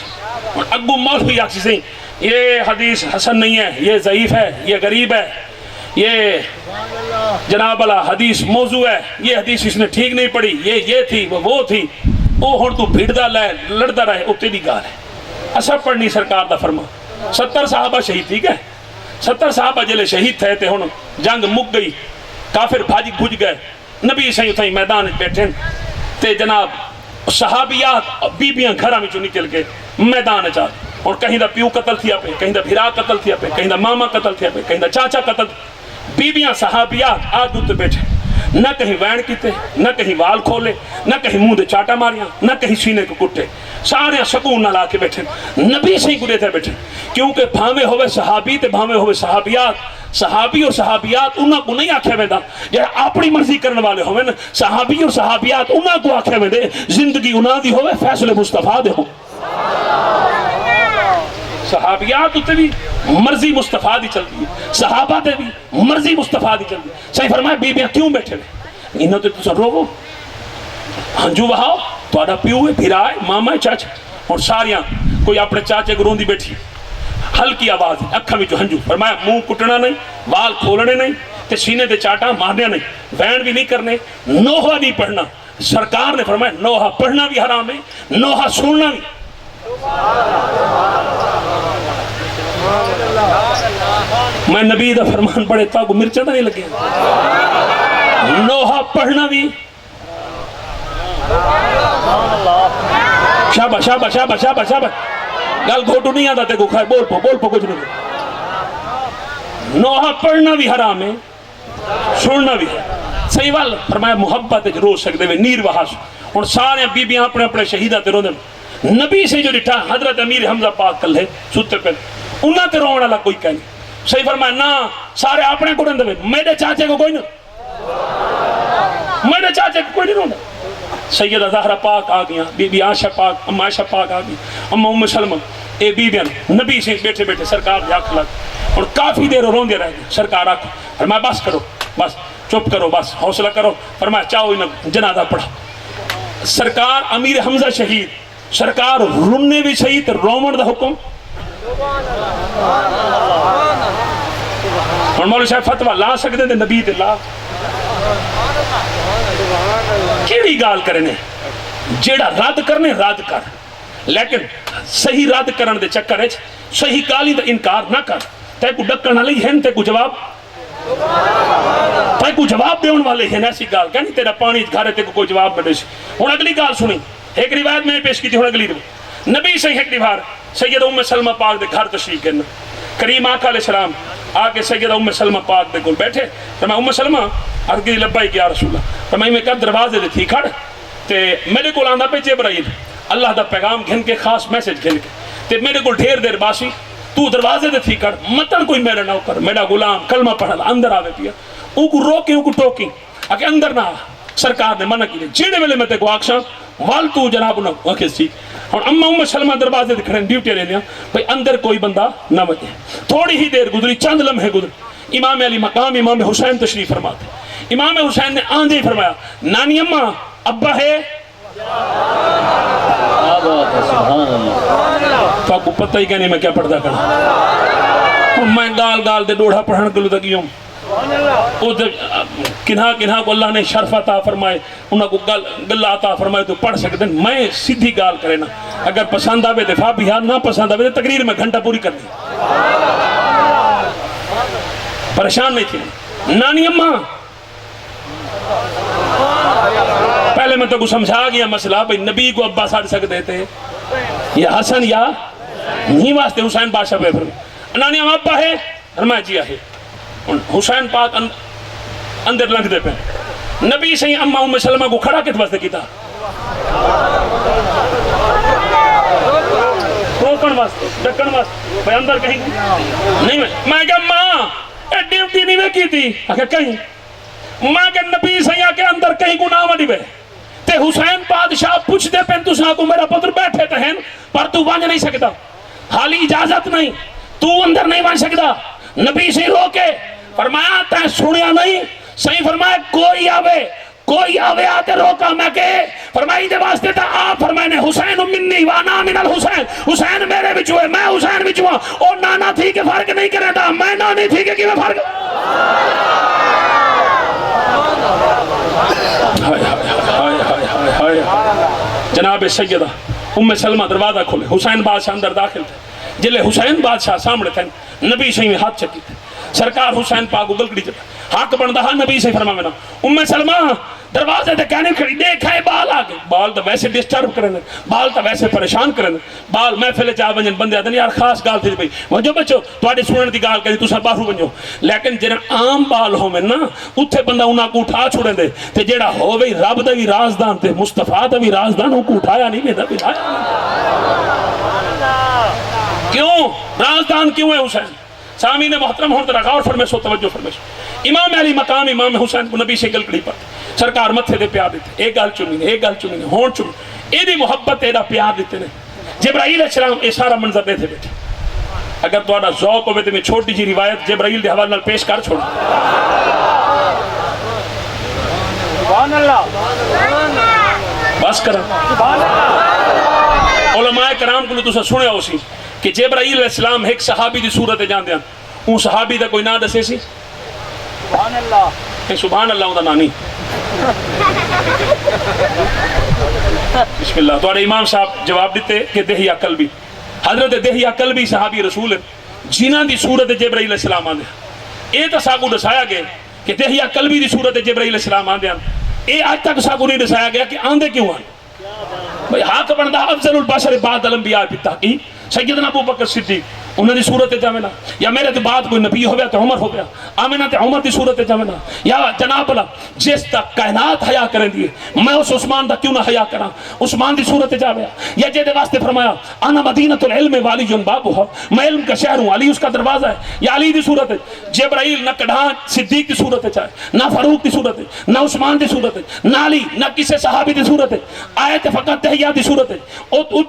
اور اگو مولوی آکسی سے یہ حدیث حسن نہیں ہے، یہ ضعیف ہے، یہ غریب ہے، یہ جناب اللہ حدیث موضوع ہے، یہ حدیث اس نے ٹھیک نہیں پڑھی، یہ تھی وہ تھی. او ہن تو بھیڑدا لے لڑدا رہے او تیری گال ہے. اسا پڑھنی سرکار دا فرما. 70 صحابہ شہید ٹھیک ہے. 70 صحابہ جلے شہید تھے تے ہن جنگ مک گئی، کافر بھاج بھج گئے. نبی صحیح تھیں میدان بیٹھے تے جناب صحابیات بیبیاں گھراں وچوں نکل کے میدان چا اور کہیں دا پیو قتل تھیا پہ، کہیں دا بھرا قتل تھیا پہ، کہیں دا ماما قتل تھیا پہ، کہیں دا چاچا قتل. بیبیاں صحابیات آج اتنے بیٹھے، نہ کہیں وین کیتے، نہ کہیں وال کھولے، نہ کہیں منہ دے چاٹا ماریاں، نہ کہیں سینے کو کٹے، سارے سکون نہ لا کے بیٹھے. نبی سے ہی گرے تھے بیٹھے کیونکہ بھاوے ہوئے صحابی تے بھاوے ہوئے صحابیات. صحابی اور صحابیات انہاں کو نہیں آکھیا ویندا جڑا اپنی مرضی کرنے والے ہوئے نا. صحابی اور صحابیات انہاں کو آکھیا ویندے زندگی انہاں دی ہوئے فیصلے مصطفیٰ دے ہوں. صحابیات تے بھی مرضی مصطفیٰ دی چلتی ہے، صحابہ تے بھی مرضی مصطفیٰ دی چلتی ہے. صحیح فرمایا بیبیاں کیوں بیٹھے ہوئے؟ انہوں تے تساں روو ہنجو بہاؤ، تہاڈا پیو ہے، بھرا ہے، ماما ہے، چاچا. اور ساریاں کوئی اپنے چاچے کو روندی بیٹھی، ہلکی آواز ہے، اکھاں وچوں ہنجو. فرمایا منہ کٹنا نہیں، وال کھولنے نہیں تے سینے تے چاٹا مارنے نہیں، وین بھی نہیں کرنے، نوحہ نہیں پڑھنا. سرکار نے فرمایا نوحہ پڑھنا بھی حرام ہے، نوحہ سننا بھی. میں نبی دا فرمان پڑھے تا کو مرچہ دا نہیں لگے. نوحہ پڑھنا بھی شابہ شابہ شابہ شابہ شابہ گل گھوٹو نہیں آتا تے کو کھائے بول پو کچھ نہیں. نوحہ پڑھنا بھی حرام ہے، سننا بھی ہے. صحیح وال فرمایا محبت رو سکتے ہوئے نیر وحاس. اور سارے بیبیاں اپنے اپنے شہیدہ تے روندے. نبی سے جو ڈٹھا حضرت امیر حمزہ پاک کل ہے ستے پہ انہاں تے رونے والا کوئی کہیں. صحیح فرمایا نا سارے اپنے کو رندے میرے چاچے کو کوئی نہ، میرے چاچے کو کوئی نہیں روندا. سیدہ زہرہ پاک آ گیا، بی بی عائشہ پاک، ام عائشہ پاک آ گئی، ام سلمہ، اے بیبیاں نبی سے بیٹھے بیٹھے سرکار دے آنکھ لگ اور کافی دیر روندے رہ گئے. سرکار آنکھ فرمایا بس کرو، بس چپ کرو، بس حوصلہ کرو. فرمایا چاہو انہیں جنازہ پڑھا. سرکار امیر حمزہ شہید، سرکار رونے بھی شہید، رومن دا حکم. اور مولا صاحب فتوہ لا سکتے تھے نبی تے لا کیڑی گال کرنے جیڑا رد کرنے رد کر، لیکن صحیح رد کرن دے چکر ہے صحیح گالی دا انکار نہ کر. تے کو ڈکن والے ہیں، تے کو جواب دیون والے ہیں. ایسی گال کہنی تیرا پانی گھر تے کو کوئی جواب ملے سی. ہن اگلی گال سنی، ایک روایت میں پیش کی تھی. ہن اگلی نبی سے ایک بار سیدہ ام سلمہ پاک دے گھر تشریف کرنا. کریم آقا علیہ السلام آ کے سیدہ ام سلمہ پاک دے کول بیٹھے. فرمایا ام سلمہ عرض کی لبیک یا رسول اللہ. فرمایا میں کر دروازے دے تھی کھڑ تے میرے کول آندا پہ جبرائیل اللہ دا پیغام گھن کے خاص میسج گھن کے تے میرے کول ڈھیر دیر باسی تو دروازے دے تھی کھڑ متن کوئی میرا نہ کر، میرا غلام کلمہ پڑھا اندر آوے پیا. او کو روکے او کو ٹوکی اکے اندر نہ. سرکار نے منع کی جیڑے ویلے میں تے کو آکشاں وال تو جناب نہ وکھس سی. اور اما ام سلمہ دروازے دے کھڑے ڈیوٹی لے لیا بھئی اندر کوئی بندہ نہ بچے. تھوڑی ہی دیر گزری، چند لمحے گزر، امام علی مقام امام حسین تشریف فرماتے. امام حسین نے آندے ہی فرمایا نانی اماں ابا ہے. تو آپ کو پتہ ہی کہنے میں کیا پڑھتا کرنا. میں گال گال دے ڈوڑھا پڑھن کے لگی ہوں. کنہا کو اللہ نے شرف عطا فرمائے، انہاں کو گل عطا فرمائے تو پڑھ سکتے ہیں. میں سیدھی گال کرے نا، اگر پسند آوے دفاع بھی ہاں، نہ پسند آوے تقریر میں گھنٹہ پوری کر دی. پریشان نہیں تھی. نانی اماں پہلے میں تو کو سمجھا گیا مسئلہ بھئی نبی کو ابا ساڑھ سکتے تھے یا حسن یا نہیں واسطے حسین بادشاہ پہ فرمائے نانی اماں ابا ہے. فرمایا جی ہے. حسین پاک اندر لنگ دے پہ نبی سے اما ام سلمہ کو کھڑا کت واسطے کیتا روکن واسطے ڈکن واسطے بھئی اندر کہیں نہیں. میں کہا ماں اے ڈیوٹی نہیں میں کی تھی. کہیں میں کہ نبی سے کے اندر کہیں کو نہ وڈی بے تے حسین بادشاہ پوچھتے پہ تساں کو میرا پتر بیٹھے تو ہیں پر تو بن نہیں سکتا، حالی اجازت نہیں، تو اندر نہیں بن سکتا. نبی سے روکے فرمایا تے سنیا نہیں، صحیح فرمایا کوئی آوے آتے روکا میں کہ فرمائی دے واسطے تا آپ فرمائے نے حسین منی وانا من الحسین، حسین میرے بچو ہے میں حسین بچو ہوں. او نانا تھی کہ فرق نہیں کرے دا، میں نانی تھی کہ میں فرق. جناب سیدہ ام سلمہ دروازہ کھولے، حسین بادشاہ اندر داخل تھے. جلے حسین بادشاہ سامنے تھے نبی سے ہاتھ چکی تھے، سرکار حسین پاک گلکڑی چکا حق بندہ ہاں نبی سے فرما میں ام سلمہ دروازے تے کہنے کھڑی دیکھا ہے بال آگے، بال تو ویسے ڈسٹرب کریں، بال تو ویسے پریشان کریں، بال محفل چاہ بنجن بندے آتے نہیں یار خاص گال تھی بھئی وجہ بچو تواڈے سنن دی گال کہی تساں باہر بنجو. لیکن جڑا عام بال ہوویں نا اوتھے بندہ انہاں کو اٹھا چھوڑے دے تے جڑا ہووے رب دا وی رازدان تے مصطفیٰ دا وی رازدان او کو اٹھایا نہیں ویندا کیوں رازدان کیوں ہے حسین. سامعین محترم ہون ذرا غور فرمائے سو توجہ فرمائے سو. امام علی مقام امام حسین کو نبی سے گلکڑی پر سرکار متھے دے پیار دیتے، ایک گل چنی ہون چنی اے دی محبت ایڈا پیار دیتے نے. جبرائیل علیہ السلام اے سارا منظر دے تھے بیٹھے. اگر تہاڈا ذوق ہوے تے میں چھوٹی جی روایت جبرائیل دے حوالے نال پیش کر چھوڑ. سبحان اللہ بس کرا. سبحان اللہ. علماء کرام کو تساں سنیا ہو سی کہ جبرائیل علیہ السلام ایک صحابی دی صورت جاندے ہیں، اون صحابی دا کوئی نام دسے سی. سبحان اللہ. سبحان اللہ دا نانی. بسم اللہ. تو امام صاحب جواب دیتے کہ دہیا قلبی، حضرت دہیا قلبی صحابی رسول ہیں جنہاں دی صورت جبرائیل علیہ السلام آندے. اے تا ساکو دسایا گیا کہ دہیا قلبی دی صورت جبرائیل علیہ السلام آندے. اے آج تک ساکو نہیں دسایا گیا کہ آندے کیوں آن. بھئی حق بندہ افضل البشر بعد الانبیاء پی تحقیق سیدنا ابو بکر صدیق انہوں نے صورت جامنا، یا میرے تو بعد کوئی نبی ہو گیا تو عمر ہو گیا، آمینہ تے عمر دی صورت جامنا، یا جناب اللہ جس تک کائنات حیا کریں دیئے میں اس عثمان دا کیوں نہ حیا کرا، عثمان دی صورت جامیا. یا جے دے واسطے فرمایا انا مدینۃ العلم والی جن بابوہا، میں علم کا شہر ہوں، علی اس کا دروازہ ہے. یا علی دی صورت ہے. جبرائیل نہ کڑھان صدیق دی صورت ہے چاہے، نہ فاروق دی صورت ہے، نہ عثمان دی صورت ہے، نہ علی، نہ کسی صحابی دی صورت ہے. آیت فقط تحیہ دی صورت ہے.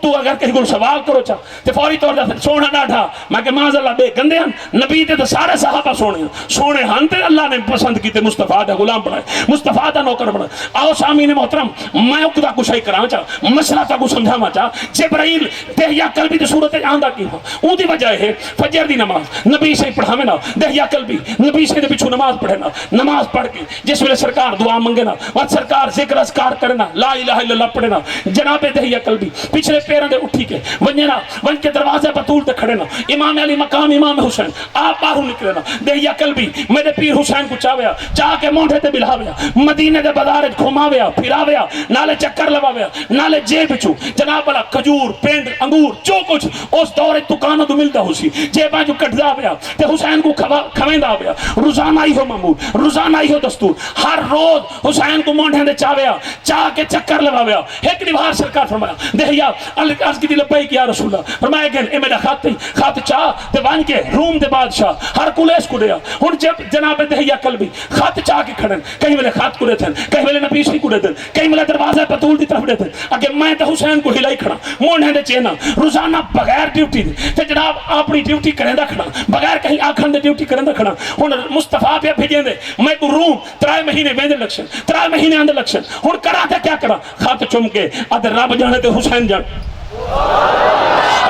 تو اگر کہیں کو سوال کرو چاہ تے فوری طور پر سونا ڈاٹھا میں کہ معاذ اللہ بے گندے ہیں. نبی تے سارے صحابہ سونے ہیں، سونے ہن تے اللہ نے پسند کیتے مصطفیٰ دا غلام بنائے، مصطفیٰ دا نوکر بنائے. آؤ سامعین محترم میں اقدا کشائی کراں چاہ مسئلہ تا کو سمجھاواں چاہ. جبرائیل دہیا قلبی دی صورت آندا کی ہوں اون دی وجہ ہے فجر دی نماز نبی سے پڑھاویں نا، دہیا قلبی نبی سے دے پیچھے نماز پڑھے نا، نماز پڑھ کے جس ویلے سرکار دعا منگے نا وقت سرکار ذکر اذکار کرے نا، لا الہ الا اللہ پڑھے نا. جناب دہیا قلبی پچھلے پیراں دے اٹھی کے ونجے نا، ون کے دروازے بطول تے کھڑے نا. امام علی مقام امام حسین آپ باہر نکلے نا. دہیا قلبی میرے پیر حسین کو چاویا، چاہ کے مونڈے تے بلھاویا، مدینے دے بازار وچ گھماویا پھراویا، نالے چکر لواویا، نالے جیب وچوں جناب والا کھجور پینڈ انگور جو کچھ اس دور دکانوں تو ملتا ہو سی جیباں جو کٹدا پیا تے حسین کو کھویندا پیا. روزانہ ہی ہو معمول، روزانہ ہی ہو دستور. ہر روز حسین کو مونڈے دے چاویا، چاہ کے چکر لواویا. ایک دیوار سرکار فرمایا دہیا عرض کی لبیک یا رسول اللہ. فرمایا کہ اے میرا خط چاہ تے وان کے روم دے بادشاہ ہر کلیس کو دیا. ہن جب جناب دہیا قلبی خط چاہ کے کھڑن، کہیں ویلے خط کو دیتن، کہیں ویلے نبی سی کو دیتن، کہیں ویلے دروازہ بطول دی طرف دیتن. اگے میں تے حسین کو ہلائی کھڑا مونڈے دے چینا روزانہ بغیر ڈیوٹی دے تے جناب اپنی ڈیوٹی کریندا کھڑا، بغیر کہیں آکھن دے ڈیوٹی کریندا کھڑا. ہن مصطفیٰ پہ بھیجیں دے میں کو روم 3 مہینے ویندے لکشن، 3 مہینے اندر لکشن. ہن کرا تے کیا کرا؟ خط چم کے اد رب جانے تے حسین جان،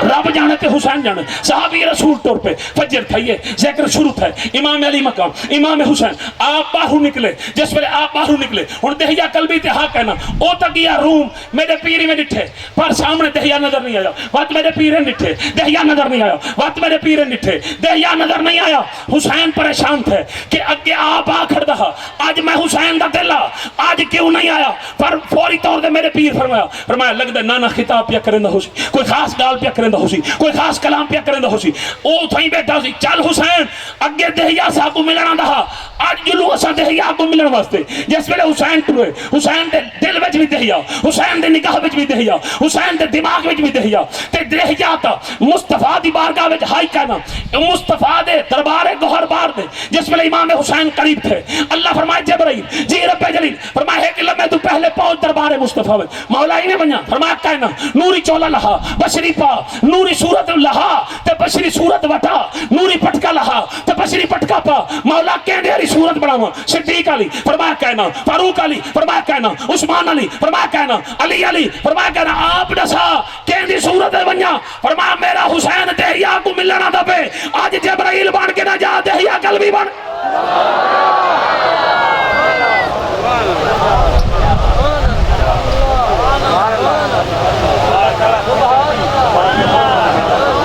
رب جانے تے حسین جانے. صحابی رسول طور پہ فجر تھائیے ذکر شروع تھا. امام علی مقام امام حسین آپ باہر نکلے. جس ویلے آپ باہر نکلے ہن دہیا قلبی تے ہاں کہنا او تک یا روم میرے پیری میں ڈٹھے پر سامنے دہیا نظر نہیں آیا. وقت میرے پیرے ڈٹھے دہیا نظر نہیں آیا. وقت میرے پیرے ڈٹھے دہیا نظر نہیں آیا. حسین پریشان تھے کہ اگے آپ آ کھڑ دہا آج میں حسین دا دل آج کیوں نہیں آیا. پر فوری طور تے میرے پیر فرمایا لگدا نانا خطاب پیا کریندا ہو سی، کوئی خاص گال پیا کریندا ہو سی، کوئی خاص کلام پیا کریندا ہو سی. او تھئی بیٹھا سی چل حسین اگے دہیا صاحب کو ملنا دہا. آج جلو اسا دہیا کو ملن واسطے جس ویلے حسین ٹرے حسین دے دل وچ بھی دہیا، حسین دے نگاہ وچ بھی دہیا، حسین دے دماغ وچ بھی دہیا تے دہیا تا مصطفیٰ دی بارگاہ وچ ہائی کہنا مصطفیٰ دے دربار گوہر بار دے جس میں امام حسین قریب تھے. اللہ فرمائے جبرائیل جی رب جلیل فرمائے ہے کہ لمحے تو پہلے پہنچ دربار مصطفیٰ میں مولا ہی نے بنیا فرمایا کہنا نوری چولا لہا بشری پا نوری صورت لہا تے بشری صورت وٹا نوری پٹکا لہا تے بشری پٹکا پا مولا کہنے ہری صورت بڑھاوا صدیق علی فرمایا کہنا فاروق علی فرمایا کہنا عثمان علی فرمایا کہنا علی علی فرمایا کہنا آپ دسا کہنے صورت بنیا فرمایا میرا حسین دہیا کو ملنا دبے آج جبرائیل بن کے نہ جا دہیا قلبی بن.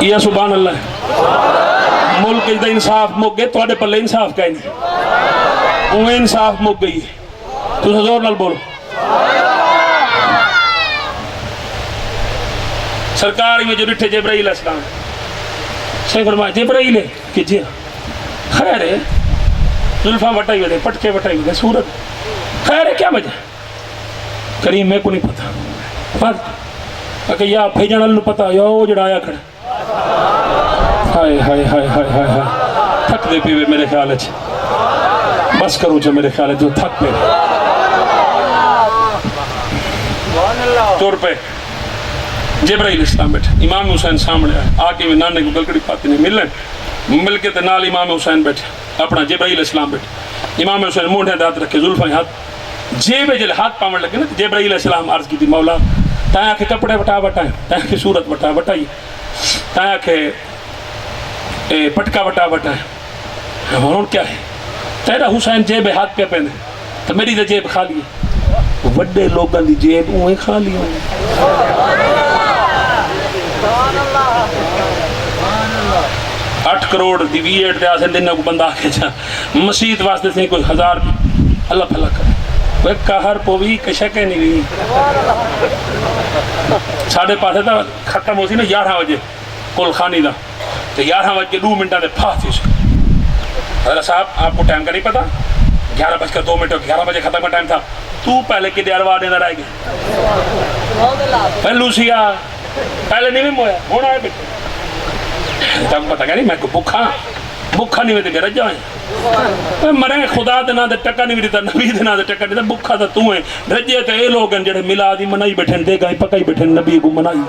یا سبحان اللہ. ملک دا انصاف مک گئے تو پلے انصاف کہیں نہیں اوہ انصاف مک گئی تو زور نال بولو. سرکاری میں جو ڈٹھے جبرائیل السلام سے فرمایا جبرائیل ہے کہ جی خیر ہے زلفاں وٹائی ہوئے پٹکے وٹائی ہوئے صورت خیر ہے کیا وجہ کریم میں کو نہیں پتا پر کہ یا بھیجن اللہ پتا یا وہ جڑا آیا کھڑا ہائے ہائے ہائے ہائے ہائے ہائے تھک دے پیوے میرے خیال ہے بس کروں جو میرے خیال ہے جو تھک پہ طور پہ جبرائیل اسلام بیٹھے امام حسین سامنے آئے آکے میں نانے کو گلکڑی پاتے نہیں مل کے نال امام حسین بیٹھے اپنا جبرائیل اسلام بیٹھے امام حسین مونڈے دات رکھے زلفیں ہاتھ جیب جل ہاتھ پاون لگے نا جبرائیل اسلام عرض کی تھی مولا تایا کے کپڑے وٹا وٹائیں تایا کے صورت وٹا وٹائیے تایا کے پٹکا وٹا وٹائیں اور کیا ہے تیرا حسین جیب ہاتھ پہ پہنے تو میری تو جیب خالی ہے وڈے لوگاں دی جیب اوہیں خالی ہوئے 8 کروڑ دی ویٹ دے آسے دنیا کو بندہ آکے جا مسیحت واسطے سے کوئی 1000 اللہ پھلا کرے کوئی کہر پوی کشکے نہیں بھی ساڑھے پاسے تھا ختم ہو سی نا 11 بجے کل خانی دا تو 11 بجے 2 منٹا دے پھاس تھی حضرت صاحب آپ کو ٹائم کا نہیں پتا 11:02 11 بجے ختم کا ٹائم تھا تو پہلے کی دیر وارڈے نہ رہ گئے پہلے لوسیا پہلے نہیں بھی مویا ہونا ہے بیٹھے تب پتا کہہ نہیں میں کو بکھا نہیں میں رج جائیں مرے خدا دے نہ دے ٹکا نہیں دیتا نبی دے نہ دے ٹکا نہیں دیتا بکھا تا تو ہیں رجے تے اے لوگ ہیں جڑے ملادی منائی بیٹھیں دے گئے پکائی بیٹھیں نبی کو منائی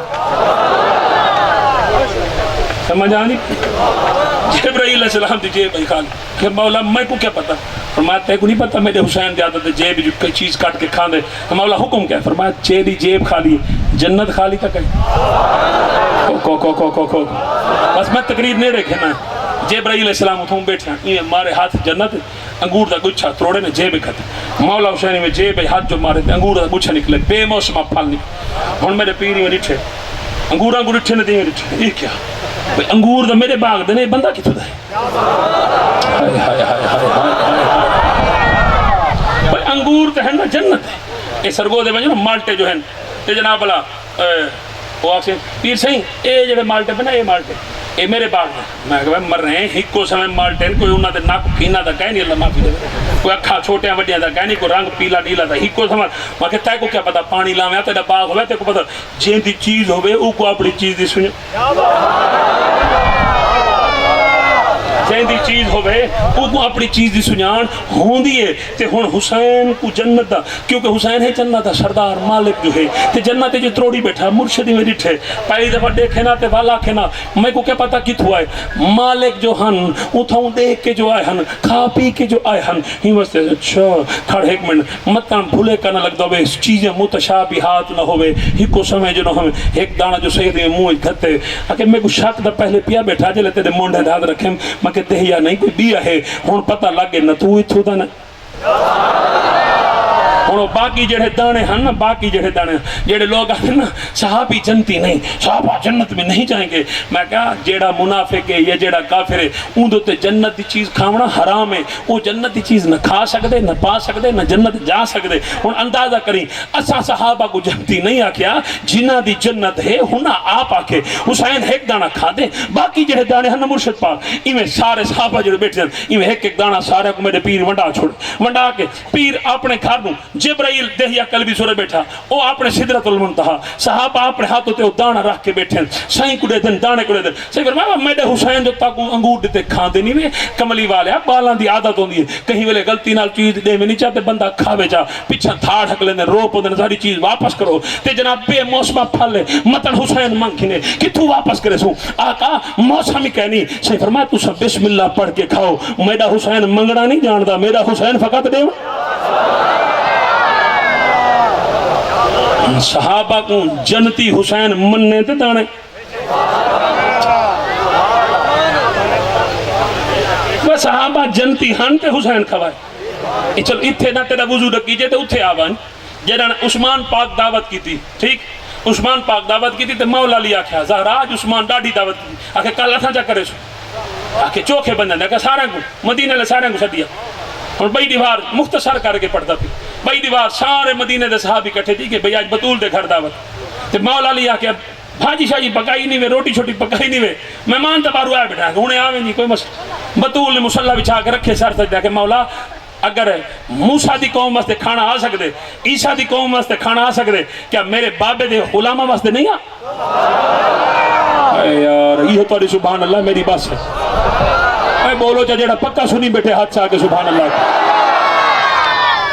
سمجھ آنی جبرائیل السلام دی جیب خالی کہ مولا میں کو کیا پتا فرمایا تے کو نہیں پتا میرے حسین دے آتا تے جیب جو کئی چیز کاٹ کے کھان دے مولا حکم کیا فرمایا تیری جیب خالی جنت خالی تک ہے کو بس میں تقریر نہیں رکھے نا جبرائیل السلام اتھوں بیٹھے ہیں مارے ہاتھ جنت انگور دا گچھا تروڑے نے جیب کھتے مولا حسینی میں جیب ہاتھ جو مارے انگور دا گچھا نکلے بے موسمہ پھل نکلے ہن میرے پیری میں ڈٹھے انگوراں کو ڈٹھے نے دی میں ڈٹھے یہ کیا بھئی انگور دا میرے باغ دے نہیں بندہ کتھو دا ہے ہائے ہائے ہائے ہائے ہائے بھئی انگور تے ہیں نا جنت ہے اے سرگو دے بنجو نا مالٹے جو ہیں تے جناب اللہ وہ آپ سے پیر صحیح اے جڑے مالٹے پہ نا اے مالٹے اے میرے باغ میں میں کہا مر رہے ہیں ہک کو سمیں مالٹے کوئی انہاں دے ناک پھینا دا کہہ نہیں اللہ معافی دے کوئی اکھا چھوٹیاں وڈیاں دا کہہ نہیں کوئی رنگ پیلا ڈیلا دا ہک کو سمجھ میں کہ تے کو کیا پتا پانی لاویں تیرا باغ ہوئے تے کو پتا جین دی چیز ہوئے او کو اپنی چیز دی سنو جین دی چیز ہوئے او کو اپنی چیز دی سنیان ہون دیئے تے ہون حسین کو جنت دا کیونکہ حسین ہے جنت دا سردار مالک جو ہے تے جنت جو تروڑی بیٹھا مرشدی میں ڈٹھے پہلی دفعہ دیکھے نا تے والا کھنا میں کو کیا پتا کتھو آئے مالک جو ہن اتھاؤں دیکھ کے جو آئے ہن کھا پی کے جو آئے ہن ہی واسطے اچھا کھڑ ایک منٹ مطلب بھولے کا نہ لگ دو چیزیں متشابہات نہ ہوئے ہی کو سمے جو نہ ہمیں ایک دانہ جو سید میں منہ گھتے اگر میں کو شک دا پہلے پیا بیٹھا جلے تیرے مونڈے دھاد رکھیں میں کہ دہیا نہیں کوئی بیا ہے ہون پتہ لگے نہ تو اتھو دا نا ہونو باقی جڑے دانے ہیں نا باقی جڑے دانے جڑے لوگ آتے ہیں نا صحابی جنتی نہیں صحابہ جنت میں نہیں جائیں گے میں کہا جڑا منافق ہے یا جڑا کافر ہے ان دو تے جنت دی چیز کھاونا حرام ہے وہ جنت دی چیز نہ کھا سکتے نہ پا سکتے نہ جنت جا سکتے ہن اندازہ کریں اسا صحابہ کو جنتی نہیں آکیا جنہ دی جنت ہے ہنہ آپ آکے حسین ایک دانہ کھا دیں باقی جڑے دانے ہیں نا مرشد پاک ایمیں سارے صحابہ جڑے بیٹھے ہیں ایمیں ایک دانہ سارے کو میرے پیر ونڈا چھوڑ ونڈا کے پیر اپنے گھر نوں جبرائیل دہیا قلبی سورے بیٹھا او اپنے سدرۃ المنتہا صحابہ اپنے ہاتھوں تے دانا رکھ کے بیٹھے سائیں کڑے دن دانے کڑے دن صحیح فرمایا میرے حسین جو تاکو انگور دیتے کھاندے نہیں وے کملی والے بالاں دی عادت ہوندی ہے کہیں ویلے غلطی نال چیز دے میں نہیں چاہتے بندہ کھاوے جا پیچھے تھاڑ ہک لیندے رو پوندے ساری چیز واپس کرو تے جناب بے موسمہ پھل متن حسین منگھنے کتھوں واپس کرے سو آقا موسم ہی کہنی صحیح فرمایا تو سب بسم اللہ پڑھ کے کھاؤ میرا حسین منگنا نہیں جاندا میرا حسین فقط دے صحابہ کو جنتی حسین مننے تے دانے وہ صحابہ جنتی ہن تے حسین کھوائے چل اتھے نہ تیرا وضو رکیجے تے اتھے آوان جیڑا عثمان پاک دعوت کی تھی ٹھیک عثمان پاک دعوت کی تھی تے مولا علی آکھیا زہرا آج عثمان ڈاڈی دعوت کی تھی آکھے کل اتھا جا کرے سو آکھے چوکھے بندن آکھے سارے کو مدینہ لے سارے کو سدیا اور بھائی دیوار مختصر کر کے پڑھتا تھی بھائی دیوار سارے مدینے دے صحابی کٹھے تھی کہ بھئی آج بطول دے گھر دعوت تے مولا علی آکھے بھاجی شاجی پکائی نہیں وے روٹی چھوٹی پکائی نہیں وے مہمان تبارو آئے بیٹھا کہ انہیں آویں نہیں کوئی مسئلہ بطول نے مسلح بچھا کے رکھے سر سجدہ کہ مولا اگر موسیٰ دی قوم واسطے کھانا آ سکتے عیسیٰ دی قوم واسطے کھانا آ سکتے کیا میرے بابے دے غلامہ واسطے نہیں آ اے یار یہ تو سبحان اللہ میری بس ہے اے بولو جڑا پکا سنی بیٹھے ہاتھ سے آگے سبحان اللہ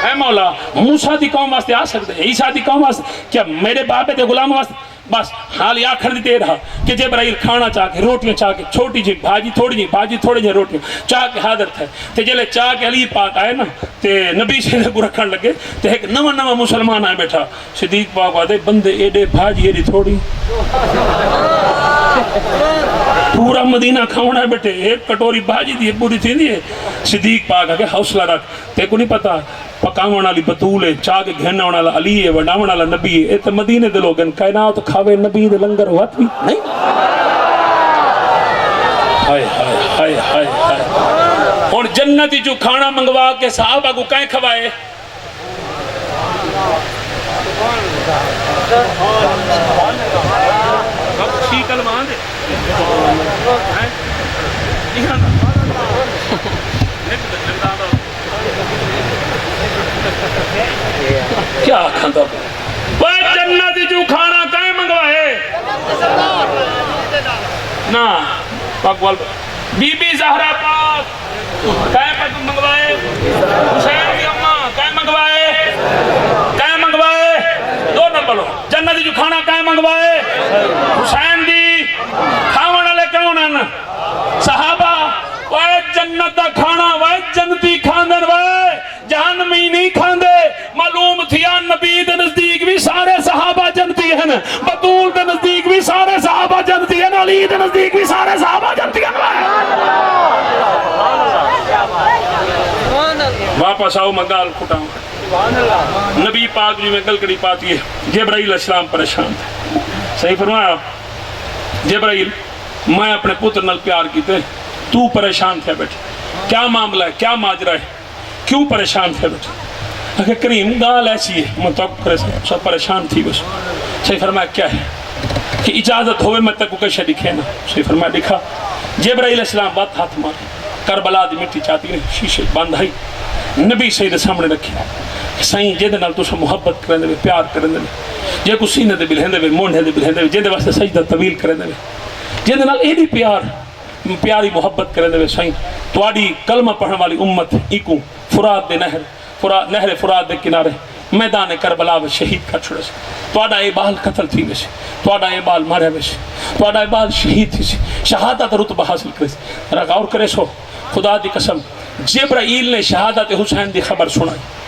اے مولا موسیٰ دی قوم واسطے آ سکتے عیسیٰ دی قوم واسطے کیا میرے بابے دے غلامہ واسطے بس حال یہ آخر دیتے رہا کہ جبرائیل کھانا چاہ کے روٹیاں چاہ کے چھوٹی جی بھاجی تھوڑی جی روٹیاں چاہ کے حاضر تھے تے جلے چاہ کے علی پاک آئے نا تے نبی سے کو رکھن لگے تے ایک نواں مسلمان آئے بیٹھا صدیق پاک آتے بندے ایڈے بھاجی ایڈی تھوڑی پورا مدینہ کھاؤنا ہے بیٹے ایک کٹوری بھاجی دی پوری تھی دی ہے صدیق پاک آگے حوصلہ رکھ تے کو نہیں پتا پکاون والی بطول ہے چاہ کے گھننا والا علی ہے وڈاون والا نبی ہے اے تے مدینے دے لوگن کائنات کھاوے نبی دے لنگر ہوت بھی نہیں ہائے ہائے ہائے ہائے ہائے اور جنتی جو کھانا منگوا کے صحابہ کو کہیں کھوائے شیکل وہاں دے کیا کھاندہ وہ جنتی جو کھانا کہیں منگوائے نا پاکوال بی بی زہرہ پاک کہیں پر منگوائے حسین کی اممہ کہیں منگوائے دو نمبر لو جنتی جو کھانا کہیں منگوائے حسین دی کھاون والے کون ہیں صحابہ وہ جنت دا کھانا وہ جنتی کھاندن وہ جہنمی نہیں کھاندے معلوم تھیا نبی دے نزدیک بھی سارے صحابہ جنتی ہیں بطول دے نزدیک بھی سارے صحابہ جنتی ہیں علی دے نزدیک بھی سارے صحابہ جنتی ہیں واپس آؤ مگال کھٹاؤں نبی پاک جو میں گلکڑی پاتی ہے جبرائیل السلام پریشان تھے صحیح فرمایا جبرائیل میں اپنے پتر نل پیار کیتے تو پریشان تھے بیٹھے کیا معاملہ ہے کیا ماجرہ ہے کیوں پریشان تھے بیٹھے اگر کریم گال ایسی ہے میں تو سب پریشان تھی بس صحیح فرمایا کیا ہے کہ اجازت ہوئے میں تک کو کشہ دکھے نا صحیح فرمایا دکھا جبرائیل السلام بات ہاتھ مارے کربلا دی مٹی چاہتی رہے شیشے باندھائی نبی سید سامنے رکھی سائیں جے دے نال تو محبت کرنے دے پیار کرنے دے جے کو سینے دے بلہندے وے مونڈے دے بلہندے وے جے دے واسطے سجدہ طویل کرنے دے جے دے نال ایڈی پیاری محبت کرنے دے سائیں تواڈی کلمہ پڑھن والی امت ایکو فرات دے نہر فرات دے کنارے میدان کربلا وچ شہید کر چھڑے تواڈا اے بال قتل تھی ویسے تواڈا اے بال مارے ویسے تواڈا اے بال شہید تھی شہادت رتبہ حاصل کرے ذرا غور کرے سو خدا دی قسم جبرائیل نے شہادت حسین دی خبر سنائی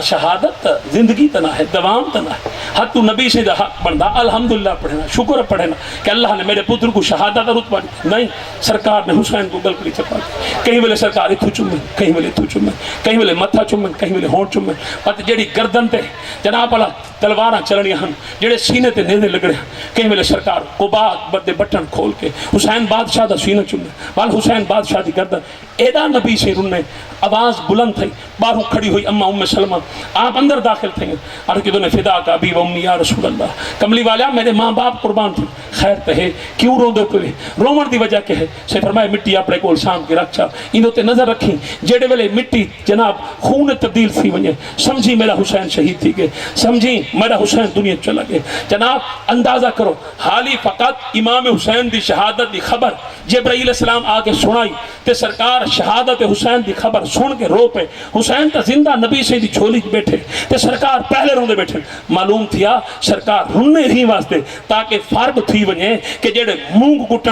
شہادت زندگی تنا ہے دوام تنا ہے حد تو نبی سے حق بندہ الحمدللہ پڑھنا شکر پڑھنا کہ اللہ نے میرے پتر کو شہادت رتبہ نہیں سرکار نے حسین کو گلکڑی چپا کہیں ویلے سرکار اتھو چومن کہیں ویلے اتھو چومن کہیں ویلے متھا چومن کہیں ویلے ہونٹ چومن پتہ جڑی گردن تے جناب اللہ تلوار چلنیاں ہن جڑے سینے تے نیزے لگڑے کہیں ویلے سرکار قبا دے بٹن کھول کے حسین بادشاہ دا سینہ چنے وال حسین بادشاہ دی گردن ایدا نبی سے رنے آواز بلند تھی باہروں کھڑی ہوئی اما ام سلمہ آپ اندر داخل تھے اور کہ نے فدا کا ابی و امی یا رسول اللہ کملی والا میرے ماں باپ قربان تھے خیر تے کیوں رو دو پے رومن دی وجہ کہ ہے سے فرمایا مٹی اپنے کول شام کے رکھا انہوں تے نظر رکھی جڑے ویلے مٹی جناب خون تبدیل تھی ونجے سمجھی میرا حسین شہید تھی گئے سمجھی میرا حسین دنیا چلا گئے جناب اندازہ کرو حالی فقط امام حسین دی شہادت دی خبر جبرائیل السلام آ کے سنائی تے سرکار شہادت حسین دی خبر سن کے رو پہ حسین تا زندہ نبی سے دی چھولی بیٹھے تے سرکار پہلے روندے بیٹھے معلوم تھیا سرکار رننے ہی واسطے تاکہ فرق تھی ونجے کہ جڑے مونگ گٹن